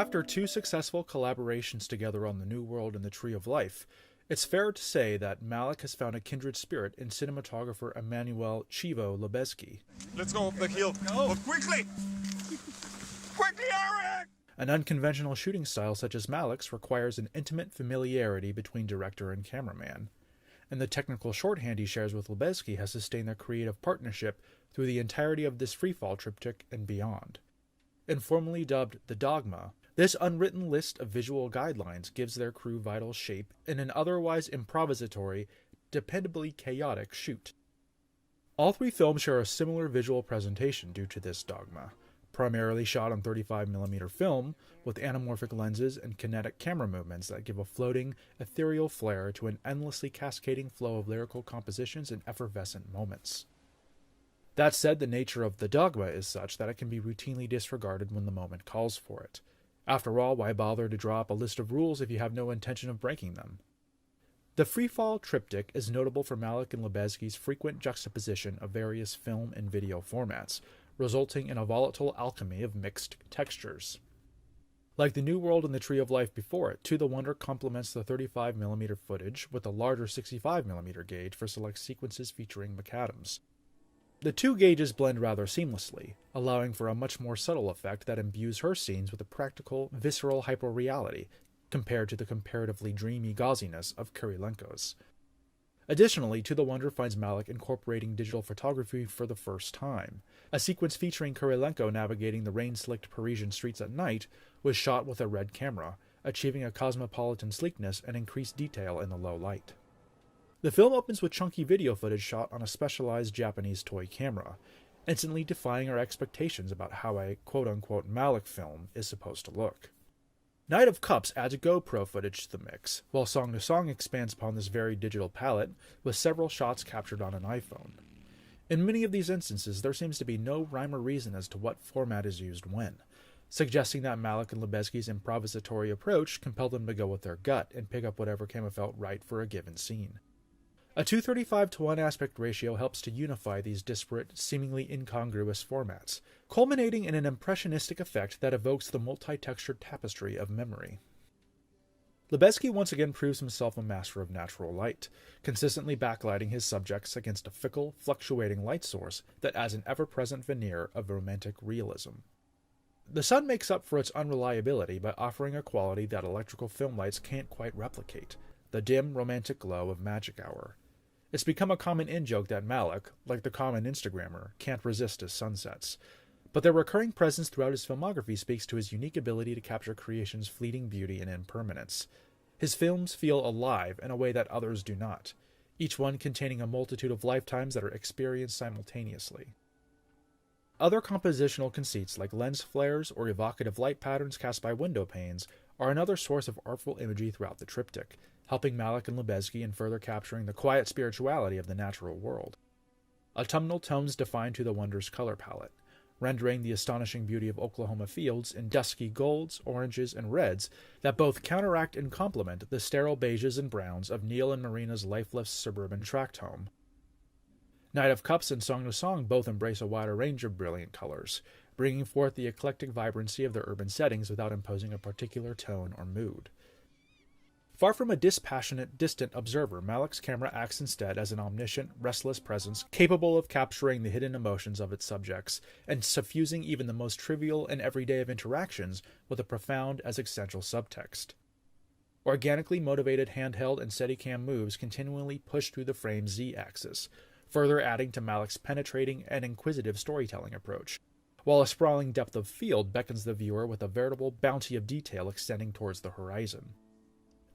After 2 successful collaborations together on The New World and The Tree of Life, it's fair to say that Malick has found a kindred spirit in cinematographer Emmanuel Chivo Lubezki. Let's go up the hill. Go. But quickly! Quickly, Eric! An unconventional shooting style such as Malick's requires an intimate familiarity between director and cameraman, and the technical shorthand he shares with Lubezki has sustained their creative partnership through the entirety of this freefall triptych and beyond. Informally dubbed the Dogma, this unwritten list of visual guidelines gives their crew vital shape in an otherwise improvisatory, dependably chaotic shoot. All 3 films share a similar visual presentation due to this dogma, primarily shot on 35mm film with anamorphic lenses and kinetic camera movements that give a floating, ethereal flair to an endlessly cascading flow of lyrical compositions and effervescent moments. That said, the nature of the dogma is such that it can be routinely disregarded when the moment calls for it. After all, why bother to draw up a list of rules if you have no intention of breaking them? The freefall triptych is notable for Malick and Lubezki's frequent juxtaposition of various film and video formats, resulting in a volatile alchemy of mixed textures. Like The New World and The Tree of Life before it, To the Wonder complements the 35mm footage with a larger 65mm gauge for select sequences featuring McAdams. The 2 gauges blend rather seamlessly, allowing for a much more subtle effect that imbues her scenes with a practical, visceral hyperreality, compared to the comparatively dreamy gauziness of Kirilenko's. Additionally, To the Wonder finds Malick incorporating digital photography for the first time. A sequence featuring Kirilenko navigating the rain-slicked Parisian streets at night was shot with a red camera, achieving a cosmopolitan sleekness and increased detail in the low light. The film opens with chunky video footage shot on a specialized Japanese toy camera, instantly defying our expectations about how a quote-unquote Malick film is supposed to look. Knight of Cups adds GoPro footage to the mix, while Song to Song expands upon this very digital palette with several shots captured on an iPhone. In many of these instances, there seems to be no rhyme or reason as to what format is used when, suggesting that Malick and Lubezki's improvisatory approach compelled them to go with their gut and pick up whatever came felt right for a given scene. A 2:35:1 aspect ratio helps to unify these disparate, seemingly incongruous formats, culminating in an impressionistic effect that evokes the multi-textured tapestry of memory. Lubezki once again proves himself a master of natural light, consistently backlighting his subjects against a fickle, fluctuating light source that adds an ever-present veneer of romantic realism. The sun makes up for its unreliability by offering a quality that electrical film lights can't quite replicate, the dim, romantic glow of magic hour. It's become a common in-joke that Malick, like the common Instagrammer, can't resist his sunsets, but their recurring presence throughout his filmography speaks to his unique ability to capture creation's fleeting beauty and impermanence. His films feel alive in a way that others do not, each one containing a multitude of lifetimes that are experienced simultaneously. Other compositional conceits like lens flares or evocative light patterns cast by window panes are another source of artful imagery throughout the triptych, helping Malick and Lubezki in further capturing the quiet spirituality of the natural world. Autumnal tones define To the Wonder's color palette, rendering the astonishing beauty of Oklahoma fields in dusky golds, oranges, and reds that both counteract and complement the sterile beiges and browns of Neil and Marina's lifeless suburban tract home. Knight of Cups and Song to Song both embrace a wider range of brilliant colors, bringing forth the eclectic vibrancy of their urban settings without imposing a particular tone or mood. Far from a dispassionate, distant observer, Malick's camera acts instead as an omniscient, restless presence capable of capturing the hidden emotions of its subjects and suffusing even the most trivial and everyday of interactions with a profound, existential subtext. Organically motivated handheld and Steadicam moves continually push through the frame's Z-axis, further adding to Malick's penetrating and inquisitive storytelling approach, while a sprawling depth of field beckons the viewer with a veritable bounty of detail extending towards the horizon.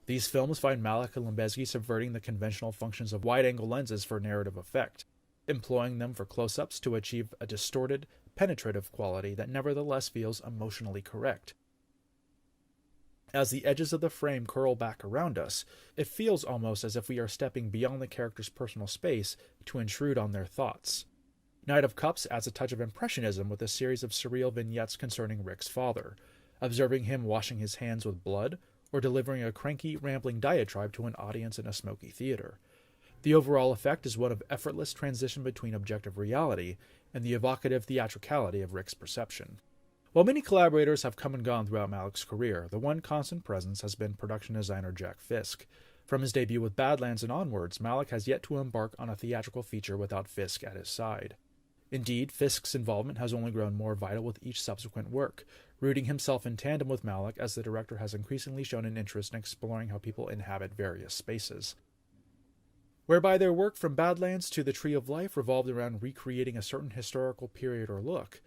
These films find Malick and Lubezki subverting the conventional functions of wide-angle lenses for narrative effect, employing them for close-ups to achieve a distorted, penetrative quality that nevertheless feels emotionally correct. As the edges of the frame curl back around us, it feels almost as if we are stepping beyond the character's personal space to intrude on their thoughts. Knight of Cups adds a touch of impressionism with a series of surreal vignettes concerning Rick's father, observing him washing his hands with blood, or delivering a cranky, rambling diatribe to an audience in a smoky theater. The overall effect is one of effortless transition between objective reality and the evocative theatricality of Rick's perception. While many collaborators have come and gone throughout Malick's career, the one constant presence has been production designer Jack Fisk. From his debut with Badlands and onwards, Malick has yet to embark on a theatrical feature without Fisk at his side. Indeed, Fisk's involvement has only grown more vital with each subsequent work, rooting himself in tandem with Malick as the director has increasingly shown an interest in exploring how people inhabit various spaces. Whereby their work from Badlands to The Tree of Life revolved around recreating a certain historical period or look,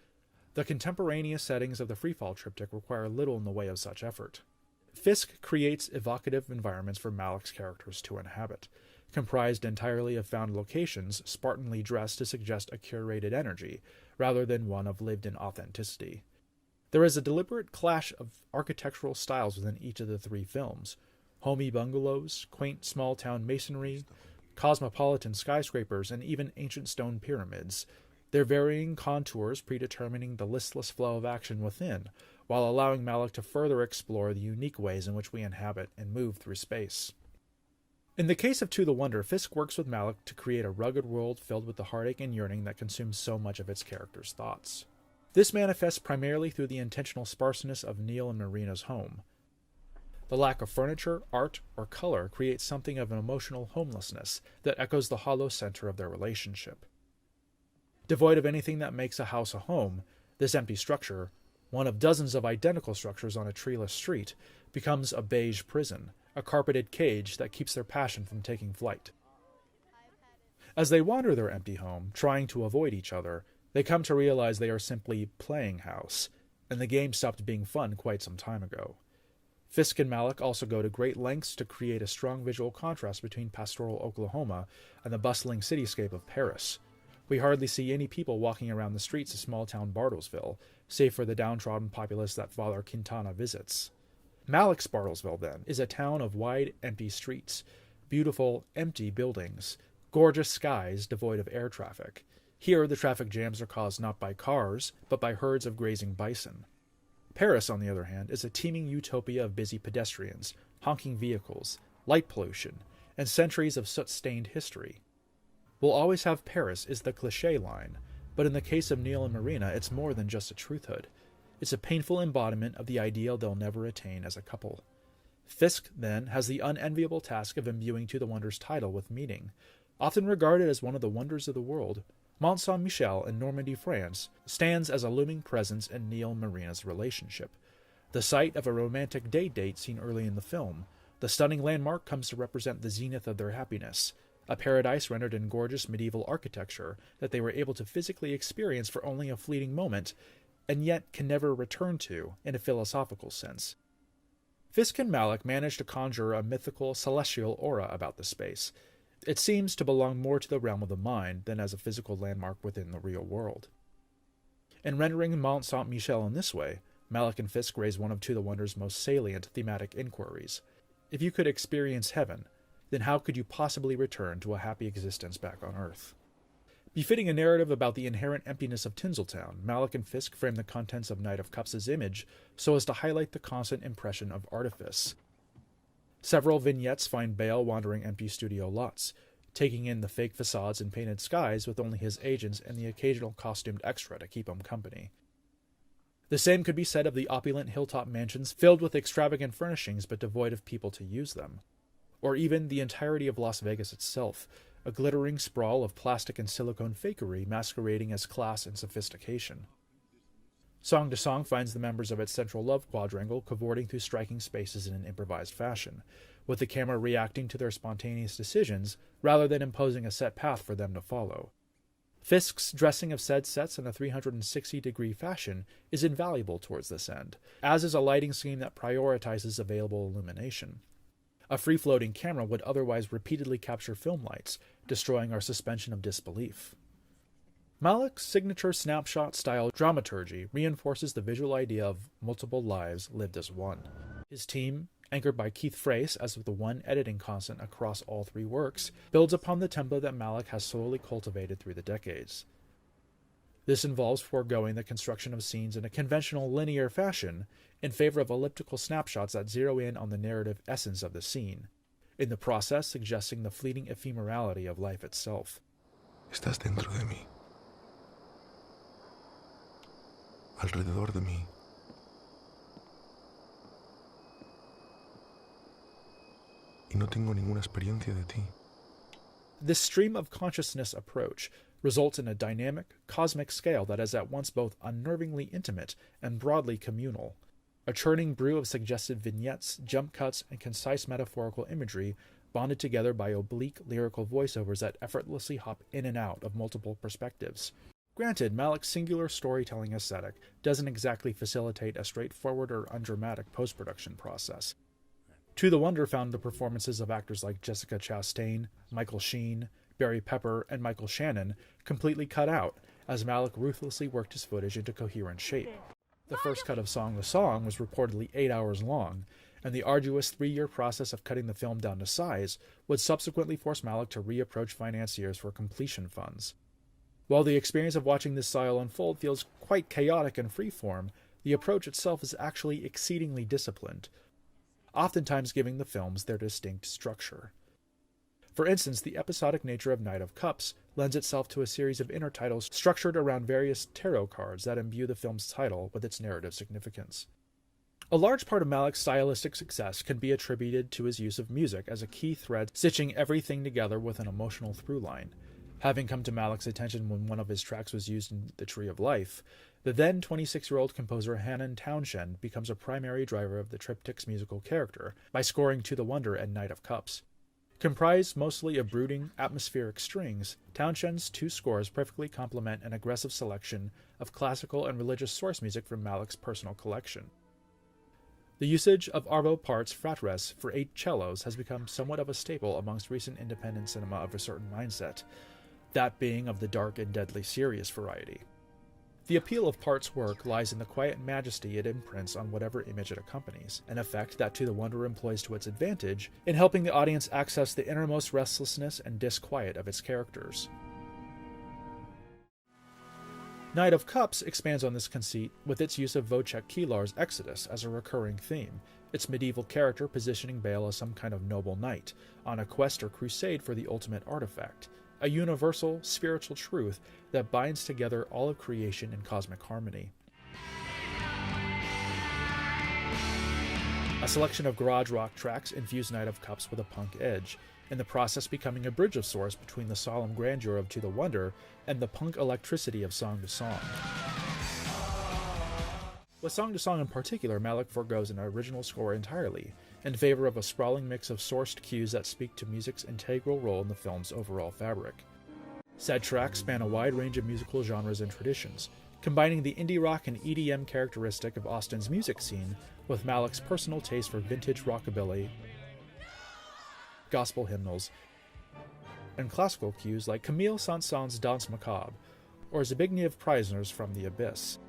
the contemporaneous settings of the Freefall triptych require little in the way of such effort. Fisk creates evocative environments for Malick's characters to inhabit, comprised entirely of found locations, spartanly dressed to suggest a curated energy, rather than one of lived-in authenticity. There is a deliberate clash of architectural styles within each of the three films: homey bungalows, quaint small-town masonry, cosmopolitan skyscrapers, and even ancient stone pyramids, their varying contours predetermining the listless flow of action within, while allowing Malick to further explore the unique ways in which we inhabit and move through space. In the case of To the Wonder, Fisk works with Malick to create a rugged world filled with the heartache and yearning that consumes so much of its characters' thoughts. This manifests primarily through the intentional sparseness of Neil and Marina's home. The lack of furniture, art, or color creates something of an emotional homelessness that echoes the hollow center of their relationship. Devoid of anything that makes a house a home, this empty structure, one of dozens of identical structures on a treeless street, becomes a beige prison, a carpeted cage that keeps their passion from taking flight. As they wander their empty home, trying to avoid each other, they come to realize they are simply playing house, and the game stopped being fun quite some time ago. Fisk and Malick also go to great lengths to create a strong visual contrast between pastoral Oklahoma and the bustling cityscape of Paris. We hardly see any people walking around the streets of small-town Bartlesville, save for the downtrodden populace that Father Quintana visits. Malick's Bartlesville, then, is a town of wide, empty streets, beautiful, empty buildings, gorgeous skies devoid of air traffic. Here, the traffic jams are caused not by cars, but by herds of grazing bison. Paris, on the other hand, is a teeming utopia of busy pedestrians, honking vehicles, light pollution, and centuries of soot-stained history. "We'll always have Paris" is the cliché line, but in the case of Neil and Marina, it's more than just a truthhood. It's a painful embodiment of the ideal they'll never attain as a couple. Fisk, then, has the unenviable task of imbuing To the Wonder's title with meaning. Often regarded as one of the wonders of the world, Mont Saint-Michel in Normandy, France, stands as a looming presence in Neil and Marina's relationship. The site of a romantic date seen early in the film, the stunning landmark comes to represent the zenith of their happiness, a paradise rendered in gorgeous medieval architecture that they were able to physically experience for only a fleeting moment, and yet can never return to in a philosophical sense. Fisk and Malick managed to conjure a mythical, celestial aura about the space. It seems to belong more to the realm of the mind than as a physical landmark within the real world. In rendering Mont Saint-Michel in this way, Malick and Fisk raise one of To the Wonder's most salient thematic inquiries. If you could experience heaven, then how could you possibly return to a happy existence back on Earth? Befitting a narrative about the inherent emptiness of Tinseltown, Malick and Fisk frame the contents of Knight of Cups' image so as to highlight the constant impression of artifice. Several vignettes find Bale wandering empty studio lots, taking in the fake facades and painted skies with only his agents and the occasional costumed extra to keep him company. The same could be said of the opulent hilltop mansions filled with extravagant furnishings but devoid of people to use them. Or even the entirety of Las Vegas itself, a glittering sprawl of plastic and silicone fakery masquerading as class and sophistication. Song to Song finds the members of its central love quadrangle cavorting through striking spaces in an improvised fashion, with the camera reacting to their spontaneous decisions rather than imposing a set path for them to follow. Fisk's dressing of said sets in a 360-degree fashion is invaluable towards this end, as is a lighting scheme that prioritizes available illumination. A free-floating camera would otherwise repeatedly capture film lights, destroying our suspension of disbelief. Malick's signature snapshot-style dramaturgy reinforces the visual idea of multiple lives lived as one. His team, anchored by Keith Frace as the one editing constant across all three works, builds upon the template that Malick has slowly cultivated through the decades. This involves foregoing the construction of scenes in a conventional linear fashion in favor of elliptical snapshots that zero in on the narrative essence of the scene, in the process suggesting the fleeting ephemerality of life itself. Estás dentro de mí. Alrededor de mí y no tengo ninguna experiencia de ti. This stream of consciousness approach results in a dynamic, cosmic scale that is at once both unnervingly intimate and broadly communal. A churning brew of suggestive vignettes, jump cuts, and concise metaphorical imagery bonded together by oblique lyrical voiceovers that effortlessly hop in and out of multiple perspectives. Granted, Malick's singular storytelling aesthetic doesn't exactly facilitate a straightforward or undramatic post-production process. To the Wonder found the performances of actors like Jessica Chastain, Michael Sheen, Barry Pepper, and Michael Shannon completely cut out, as Malick ruthlessly worked his footage into coherent shape. The first cut of Song to Song was reportedly 8 hours long, and the arduous 3-year process of cutting the film down to size would subsequently force Malick to reapproach financiers for completion funds. While the experience of watching this style unfold feels quite chaotic and freeform, the approach itself is actually exceedingly disciplined, oftentimes giving the films their distinct structure. For instance, the episodic nature of Knight of Cups lends itself to a series of intertitles structured around various tarot cards that imbue the film's title with its narrative significance. A large part of Malick's stylistic success can be attributed to his use of music as a key thread stitching everything together with an emotional through line. Having come to Malick's attention when one of his tracks was used in The Tree of Life, the then 26-year-old composer Hannon Townshend becomes a primary driver of the triptych's musical character by scoring To the Wonder and Knight of Cups. Comprised mostly of brooding, atmospheric strings, Townshend's 2 scores perfectly complement an aggressive selection of classical and religious source music from Malick's personal collection. The usage of Arvo Pärt's Fratres for 8 cellos has become somewhat of a staple amongst recent independent cinema of a certain mindset, that being of the dark and deadly serious variety. The appeal of Pärt's work lies in the quiet majesty it imprints on whatever image it accompanies, an effect that To the Wonder employs to its advantage in helping the audience access the innermost restlessness and disquiet of its characters. Knight of Cups expands on this conceit with its use of Wojciech Kilar's Exodus as a recurring theme, its medieval character positioning Bale as some kind of noble knight, on a quest or crusade for the ultimate artifact, a universal, spiritual truth that binds together all of creation in cosmic harmony. A selection of garage rock tracks infuse Knight of Cups with a punk edge, in the process becoming a bridge of sorts between the solemn grandeur of To the Wonder and the punk electricity of Song to Song. With Song to Song in particular, Malick forgoes an original score entirely, in favor of a sprawling mix of sourced cues that speak to music's integral role in the film's overall fabric. Said tracks span a wide range of musical genres and traditions, combining the indie rock and EDM characteristic of Austin's music scene with Malick's personal taste for vintage rockabilly, gospel hymnals, and classical cues like Camille Saint-Saëns' Danse Macabre, or Zbigniew Preisner's From the Abyss.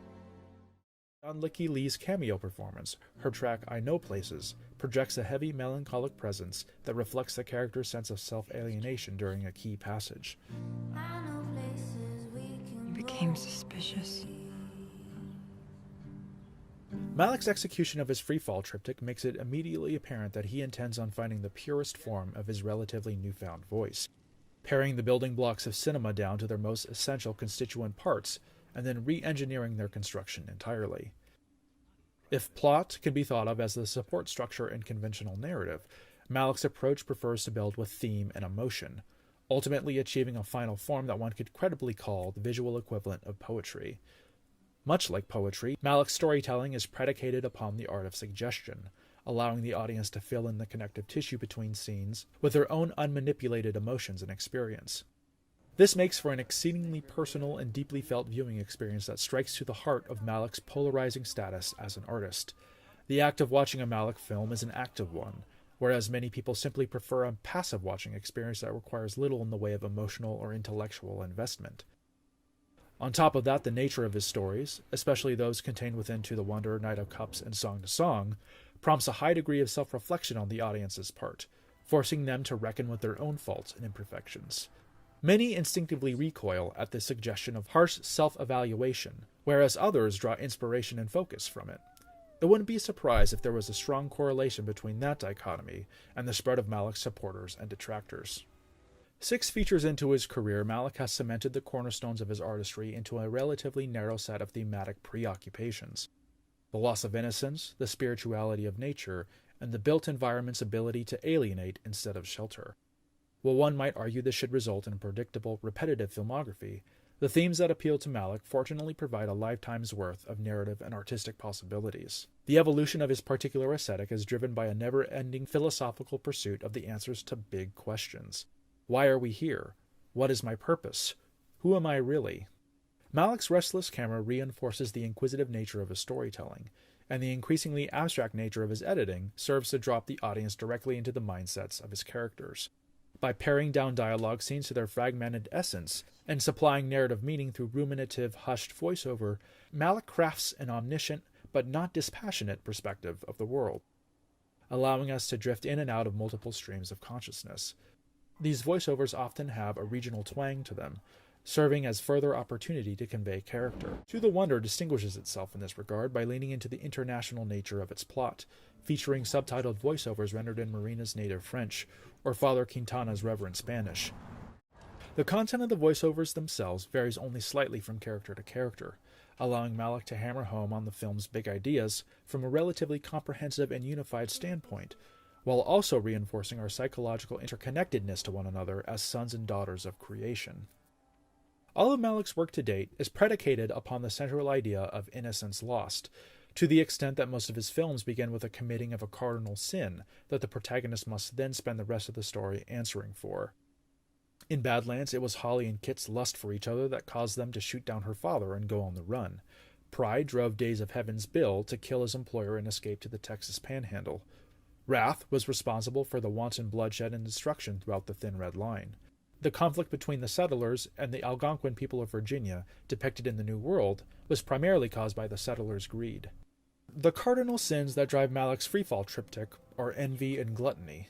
On Licky Lee's cameo performance, her track I Know Places projects a heavy melancholic presence that reflects the character's sense of self-alienation during a key passage. You became suspicious. Malick's execution of his freefall triptych makes it immediately apparent that he intends on finding the purest form of his relatively newfound voice, paring the building blocks of cinema down to their most essential constituent parts, and then re-engineering their construction entirely. If plot can be thought of as the support structure in conventional narrative, Malick's approach prefers to build with theme and emotion, ultimately achieving a final form that one could credibly call the visual equivalent of poetry. Much like poetry, Malick's storytelling is predicated upon the art of suggestion, allowing the audience to fill in the connective tissue between scenes with their own unmanipulated emotions and experience. This makes for an exceedingly personal and deeply felt viewing experience that strikes to the heart of Malick's polarizing status as an artist. The act of watching a Malick film is an active one, whereas many people simply prefer a passive watching experience that requires little in the way of emotional or intellectual investment. On top of that, the nature of his stories, especially those contained within To the Wonder, Knight of Cups, and Song to Song, prompts a high degree of self-reflection on the audience's part, forcing them to reckon with their own faults and imperfections. Many instinctively recoil at the suggestion of harsh self-evaluation, whereas others draw inspiration and focus from it. It wouldn't be surprised if there was a strong correlation between that dichotomy and the spread of Malick's supporters and detractors. 6 features into his career, Malick has cemented the cornerstones of his artistry into a relatively narrow set of thematic preoccupations: the loss of innocence, the spirituality of nature, and the built environment's ability to alienate instead of shelter. While one might argue this should result in predictable, repetitive filmography, the themes that appeal to Malick fortunately provide a lifetime's worth of narrative and artistic possibilities. The evolution of his particular aesthetic is driven by a never-ending philosophical pursuit of the answers to big questions. Why are we here? What is my purpose? Who am I really? Malick's restless camera reinforces the inquisitive nature of his storytelling, and the increasingly abstract nature of his editing serves to drop the audience directly into the mindsets of his characters. By paring down dialogue scenes to their fragmented essence and supplying narrative meaning through ruminative, hushed voiceover, Malick crafts an omniscient but not dispassionate perspective of the world, allowing us to drift in and out of multiple streams of consciousness. These voiceovers often have a regional twang to them, serving as further opportunity to convey character. To the Wonder distinguishes itself in this regard by leaning into the international nature of its plot, featuring subtitled voiceovers rendered in Marina's native French, or Father Quintana's reverent Spanish. The content of the voiceovers themselves varies only slightly from character to character, allowing Malick to hammer home on the film's big ideas from a relatively comprehensive and unified standpoint, while also reinforcing our psychological interconnectedness to one another as sons and daughters of creation. All of Malick's work to date is predicated upon the central idea of innocence lost, to the extent that most of his films begin with a committing of a cardinal sin that the protagonist must then spend the rest of the story answering for. In Badlands, it was Holly and Kit's lust for each other that caused them to shoot down her father and go on the run. Pride drove Days of Heaven's Bill to kill his employer and escape to the Texas Panhandle. Wrath was responsible for the wanton bloodshed and destruction throughout the Thin Red Line. The conflict between the settlers and the Algonquin people of Virginia, depicted in the New World, was primarily caused by the settlers' greed. The cardinal sins that drive Malick's freefall triptych are envy and gluttony.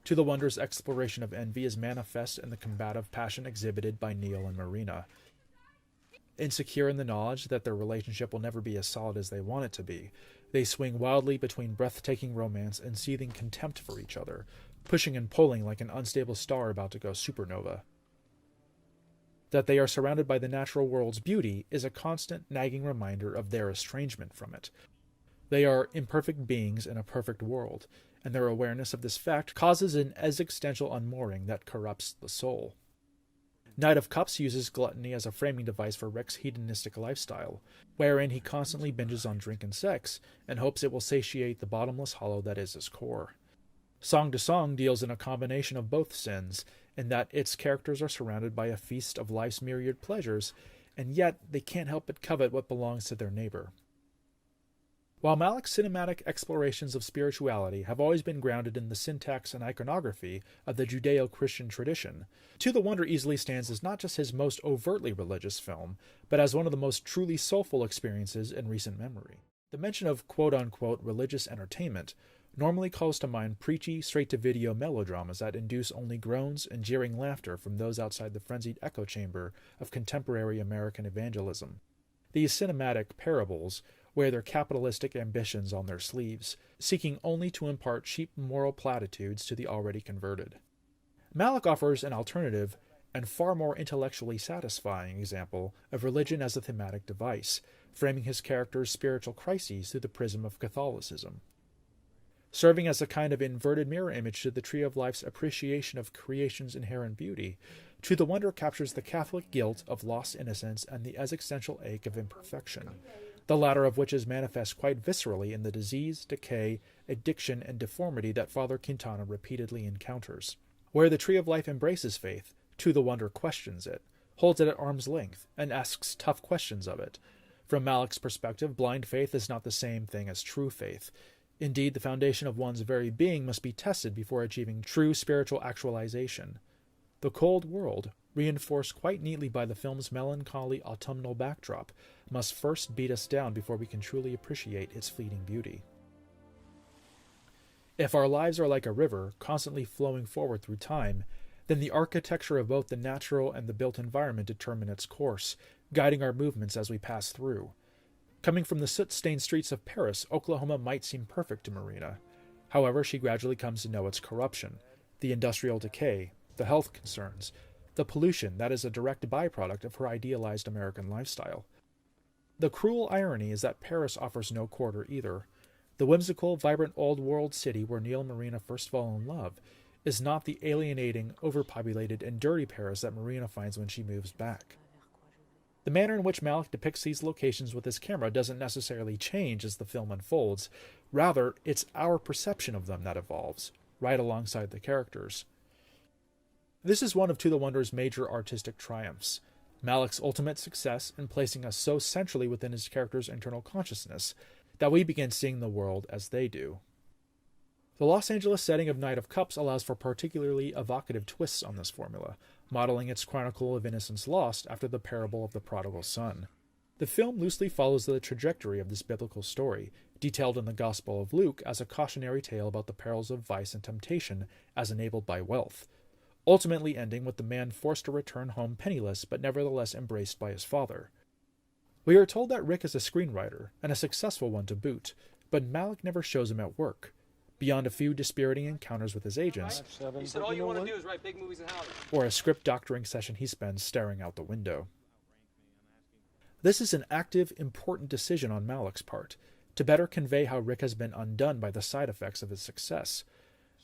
To the Wonder's exploration of envy is manifest in the combative passion exhibited by Neil and Marina. Insecure in the knowledge that their relationship will never be as solid as they want it to be, they swing wildly between breathtaking romance and seething contempt for each other, pushing and pulling like an unstable star about to go supernova. That they are surrounded by the natural world's beauty is a constant, nagging reminder of their estrangement from it. They are imperfect beings in a perfect world, and their awareness of this fact causes an existential unmooring that corrupts the soul. Knight of Cups uses gluttony as a framing device for Rick's hedonistic lifestyle, wherein he constantly binges on drink and sex, and hopes it will satiate the bottomless hollow that is his core. Song to Song deals in a combination of both sins, in that its characters are surrounded by a feast of life's myriad pleasures, and yet they can't help but covet what belongs to their neighbor. While Malick's cinematic explorations of spirituality have always been grounded in the syntax and iconography of the Judeo-Christian tradition, To the Wonder easily stands as not just his most overtly religious film, but as one of the most truly soulful experiences in recent memory. The mention of quote-unquote religious entertainment normally calls to mind preachy, straight-to-video melodramas that induce only groans and jeering laughter from those outside the frenzied echo chamber of contemporary American evangelism. These cinematic parables wear their capitalistic ambitions on their sleeves, seeking only to impart cheap moral platitudes to the already converted. Malick offers an alternative and far more intellectually satisfying example of religion as a thematic device, framing his characters' spiritual crises through the prism of Catholicism. Serving as a kind of inverted mirror image to the Tree of Life's appreciation of creation's inherent beauty, To the Wonder captures the Catholic guilt of lost innocence and the existential ache of imperfection, the latter of which is manifest quite viscerally in the disease, decay, addiction, and deformity that Father Quintana repeatedly encounters. Where the Tree of Life embraces faith, To the Wonder questions it, holds it at arm's length, and asks tough questions of it. From Malick's perspective, blind faith is not the same thing as true faith. Indeed, the foundation of one's very being must be tested before achieving true spiritual actualization. The cold world, reinforced quite neatly by the film's melancholy autumnal backdrop, must first beat us down before we can truly appreciate its fleeting beauty. If our lives are like a river, constantly flowing forward through time, then the architecture of both the natural and the built environment determine its course, guiding our movements as we pass through. Coming from the soot-stained streets of Paris, Oklahoma might seem perfect to Marina. However, she gradually comes to know its corruption, the industrial decay, the health concerns, the pollution that is a direct byproduct of her idealized American lifestyle. The cruel irony is that Paris offers no quarter either. The whimsical, vibrant old-world city where Neil and Marina first fall in love is not the alienating, overpopulated, and dirty Paris that Marina finds when she moves back. The manner in which Malick depicts these locations with his camera doesn't necessarily change as the film unfolds. Rather, it's our perception of them that evolves, right alongside the characters. This is one of To the Wonder's major artistic triumphs, Malick's ultimate success in placing us so centrally within his character's internal consciousness that we begin seeing the world as they do. The Los Angeles setting of Knight of Cups allows for particularly evocative twists on this formula, modeling its chronicle of innocence lost after the parable of the prodigal son. The film loosely follows the trajectory of this biblical story, detailed in the Gospel of Luke as a cautionary tale about the perils of vice and temptation as enabled by wealth, ultimately ending with the man forced to return home penniless but nevertheless embraced by his father. We are told that Rick is a screenwriter, and a successful one to boot, but Malick never shows him at work, beyond a few dispiriting encounters with his agents, You said all you want to do is write big movies in Hollywood. or a script doctoring session he spends staring out the window. This is an active, important decision on Malick's part, to better convey how Rick has been undone by the side effects of his success.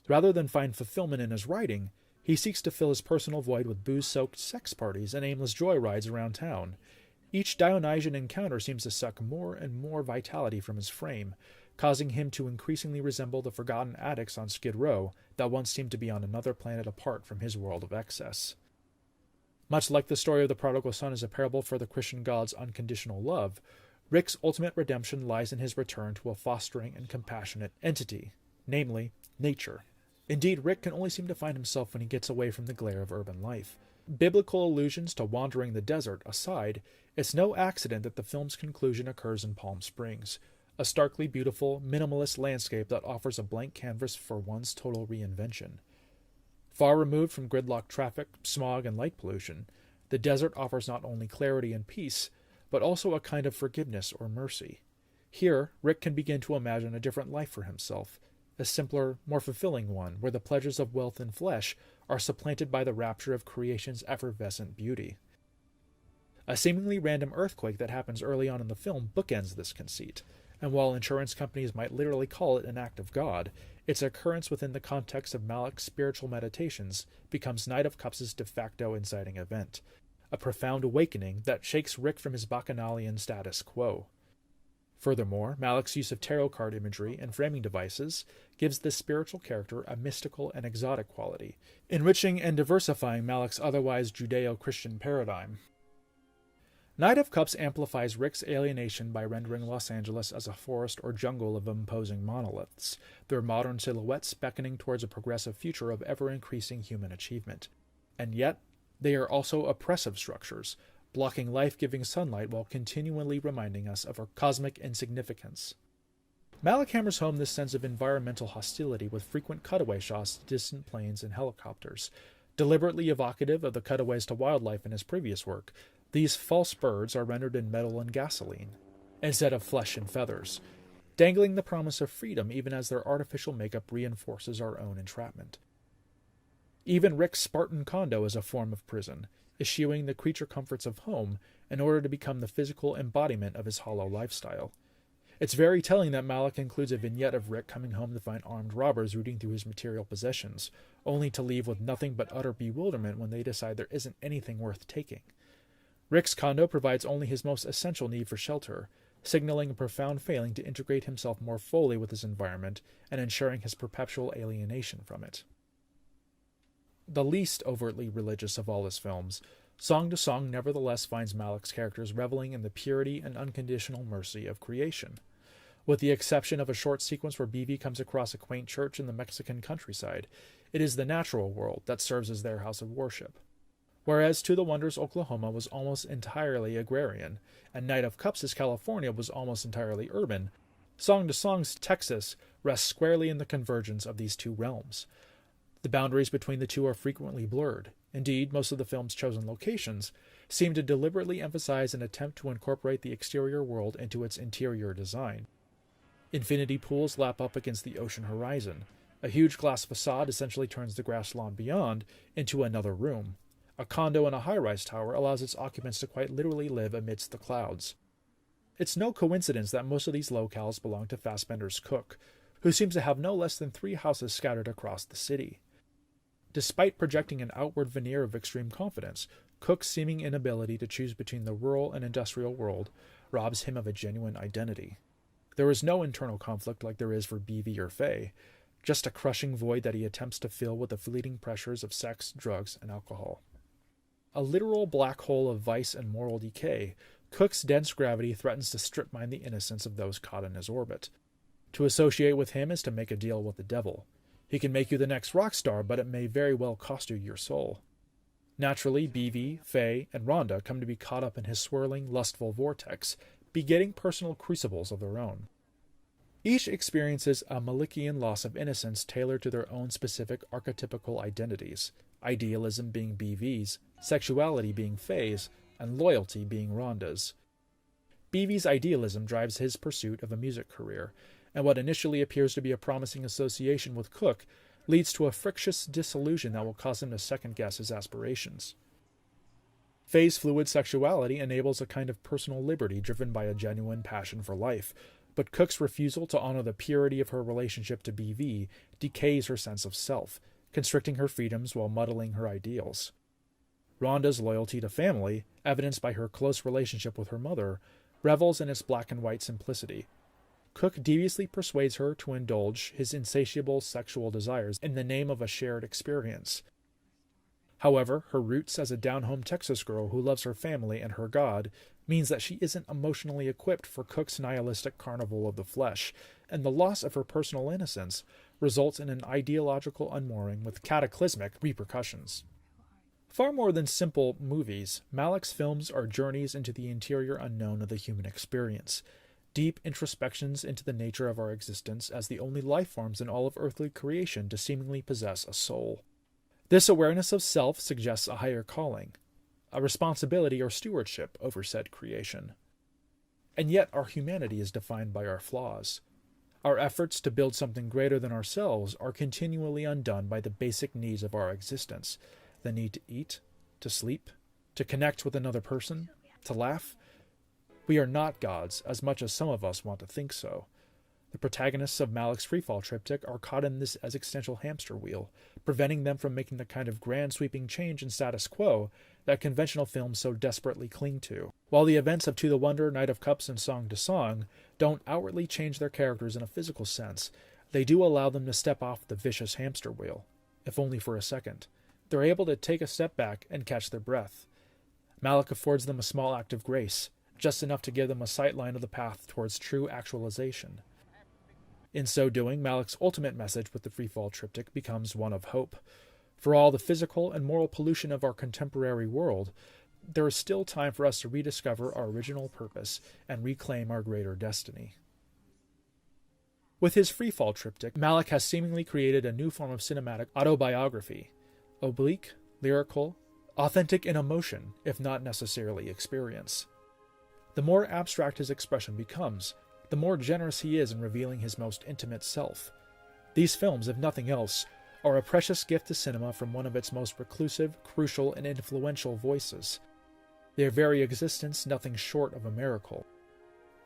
Rather than find fulfillment in his writing, he seeks to fill his personal void with booze-soaked sex parties and aimless joyrides around town. Each Dionysian encounter seems to suck more and more vitality from his frame, causing him to increasingly resemble the forgotten addicts on Skid Row that once seemed to be on another planet apart from his world of excess. Much like the story of the prodigal son is a parable for the Christian God's unconditional love, Rick's ultimate redemption lies in his return to a fostering and compassionate entity, namely, nature. Indeed, Rick can only seem to find himself when he gets away from the glare of urban life. Biblical allusions to wandering the desert aside, it's no accident that the film's conclusion occurs in Palm Springs, a starkly beautiful, minimalist landscape that offers a blank canvas for one's total reinvention. Far removed from gridlock traffic, smog, and light pollution, the desert offers not only clarity and peace, but also a kind of forgiveness or mercy. Here, Rick can begin to imagine a different life for himself, a simpler, more fulfilling one, where the pleasures of wealth and flesh are supplanted by the rapture of creation's effervescent beauty. A seemingly random earthquake that happens early on in the film bookends this conceit, and while insurance companies might literally call it an act of God, its occurrence within the context of Malick's spiritual meditations becomes Knight of Cups' de facto inciting event, a profound awakening that shakes Rick from his bacchanalian status quo. Furthermore, Malick's use of tarot card imagery and framing devices gives this spiritual character a mystical and exotic quality, enriching and diversifying Malick's otherwise Judeo-Christian paradigm. Knight of Cups amplifies Rick's alienation by rendering Los Angeles as a forest or jungle of imposing monoliths, their modern silhouettes beckoning towards a progressive future of ever-increasing human achievement. And yet, they are also oppressive structures, blocking life-giving sunlight while continually reminding us of our cosmic insignificance. Malick hammers home this sense of environmental hostility with frequent cutaway shots to distant planes and helicopters. Deliberately evocative of the cutaways to wildlife in his previous work, these false birds are rendered in metal and gasoline, instead of flesh and feathers, dangling the promise of freedom even as their artificial makeup reinforces our own entrapment. Even Rick's Spartan condo is a form of prison, eschewing the creature comforts of home in order to become the physical embodiment of his hollow lifestyle. It's very telling that Malick includes a vignette of Rick coming home to find armed robbers rooting through his material possessions, only to leave with nothing but utter bewilderment when they decide there isn't anything worth taking. Rick's condo provides only his most essential need for shelter, signaling a profound failing to integrate himself more fully with his environment and ensuring his perpetual alienation from it. The least overtly religious of all his films, Song to Song nevertheless finds Malick's characters reveling in the purity and unconditional mercy of creation. With the exception of a short sequence where BV comes across a quaint church in the Mexican countryside, it is the natural world that serves as their house of worship. Whereas To the Wonders Oklahoma was almost entirely agrarian, and Knight of Cups' California was almost entirely urban, Song to Song's Texas rests squarely in the convergence of these two realms. The boundaries between the two are frequently blurred. Indeed, most of the film's chosen locations seem to deliberately emphasize an attempt to incorporate the exterior world into its interior design. Infinity pools lap up against the ocean horizon. A huge glass facade essentially turns the grass lawn beyond into another room. A condo in a high-rise tower allows its occupants to quite literally live amidst the clouds. It's no coincidence that most of these locales belong to Fassbender's cook, who seems to have no less than 3 houses scattered across the city. Despite projecting an outward veneer of extreme confidence, Cook's seeming inability to choose between the rural and industrial world robs him of a genuine identity. There is no internal conflict like there is for BV or Faye, just a crushing void that he attempts to fill with the fleeting pressures of sex, drugs, and alcohol. A literal black hole of vice and moral decay, Cook's dense gravity threatens to strip mine the innocence of those caught in his orbit. To associate with him is to make a deal with the devil. He can make you the next rock star, but it may very well cost you your soul. Naturally, BV, Faye, and Rhonda come to be caught up in his swirling, lustful vortex, begetting personal crucibles of their own. Each experiences a Malickian loss of innocence tailored to their own specific archetypical identities, idealism being BV's, sexuality being Faye's, and loyalty being Rhonda's. BV's idealism drives his pursuit of a music career, and what initially appears to be a promising association with Cook leads to a frictious disillusion that will cause him to second-guess his aspirations. Faye's fluid sexuality enables a kind of personal liberty driven by a genuine passion for life, but Cook's refusal to honor the purity of her relationship to BV decays her sense of self, constricting her freedoms while muddling her ideals. Rhonda's loyalty to family, evidenced by her close relationship with her mother, revels in its black-and-white simplicity. Cook deviously persuades her to indulge his insatiable sexual desires in the name of a shared experience. However, her roots as a down-home Texas girl who loves her family and her God means that she isn't emotionally equipped for Cook's nihilistic carnival of the flesh, and the loss of her personal innocence results in an ideological unmooring with cataclysmic repercussions. Far more than simple movies, Malick's films are journeys into the interior unknown of the human experience, deep introspections into the nature of our existence as the only life forms in all of earthly creation to seemingly possess a soul. This awareness of self suggests a higher calling, a responsibility or stewardship over said creation. And yet our humanity is defined by our flaws. Our efforts to build something greater than ourselves are continually undone by the basic needs of our existence, the need to eat, to sleep, to connect with another person, to laugh. We are not gods, as much as some of us want to think so. The protagonists of Malick's freefall triptych are caught in this existential hamster wheel, preventing them from making the kind of grand sweeping change in status quo that conventional films so desperately cling to. While the events of To the Wonder, Knight of Cups, and Song to Song don't outwardly change their characters in a physical sense, they do allow them to step off the vicious hamster wheel, if only for a second. They're able to take a step back and catch their breath. Malick affords them a small act of grace, just enough to give them a sightline of the path towards true actualization. In so doing, Malick's ultimate message with the freefall triptych becomes one of hope. For all the physical and moral pollution of our contemporary world, there is still time for us to rediscover our original purpose and reclaim our greater destiny. With his freefall triptych, Malick has seemingly created a new form of cinematic autobiography, oblique, lyrical, authentic in emotion, if not necessarily experience. The more abstract his expression becomes, the more generous he is in revealing his most intimate self. These films, if nothing else, are a precious gift to cinema from one of its most reclusive, crucial, and influential voices. Their very existence nothing short of a miracle.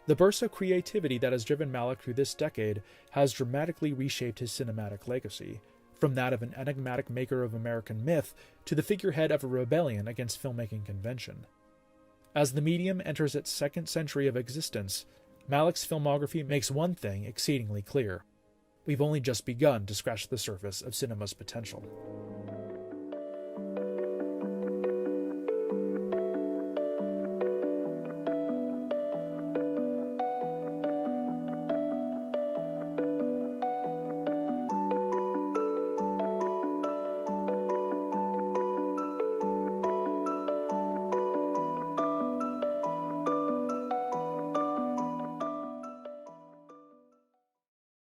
The burst of creativity that has driven Malick through this decade has dramatically reshaped his cinematic legacy, from that of an enigmatic maker of American myth to the figurehead of a rebellion against filmmaking convention. As the medium enters its second century of existence, Malick's filmography makes one thing exceedingly clear. We've only just begun to scratch the surface of cinema's potential.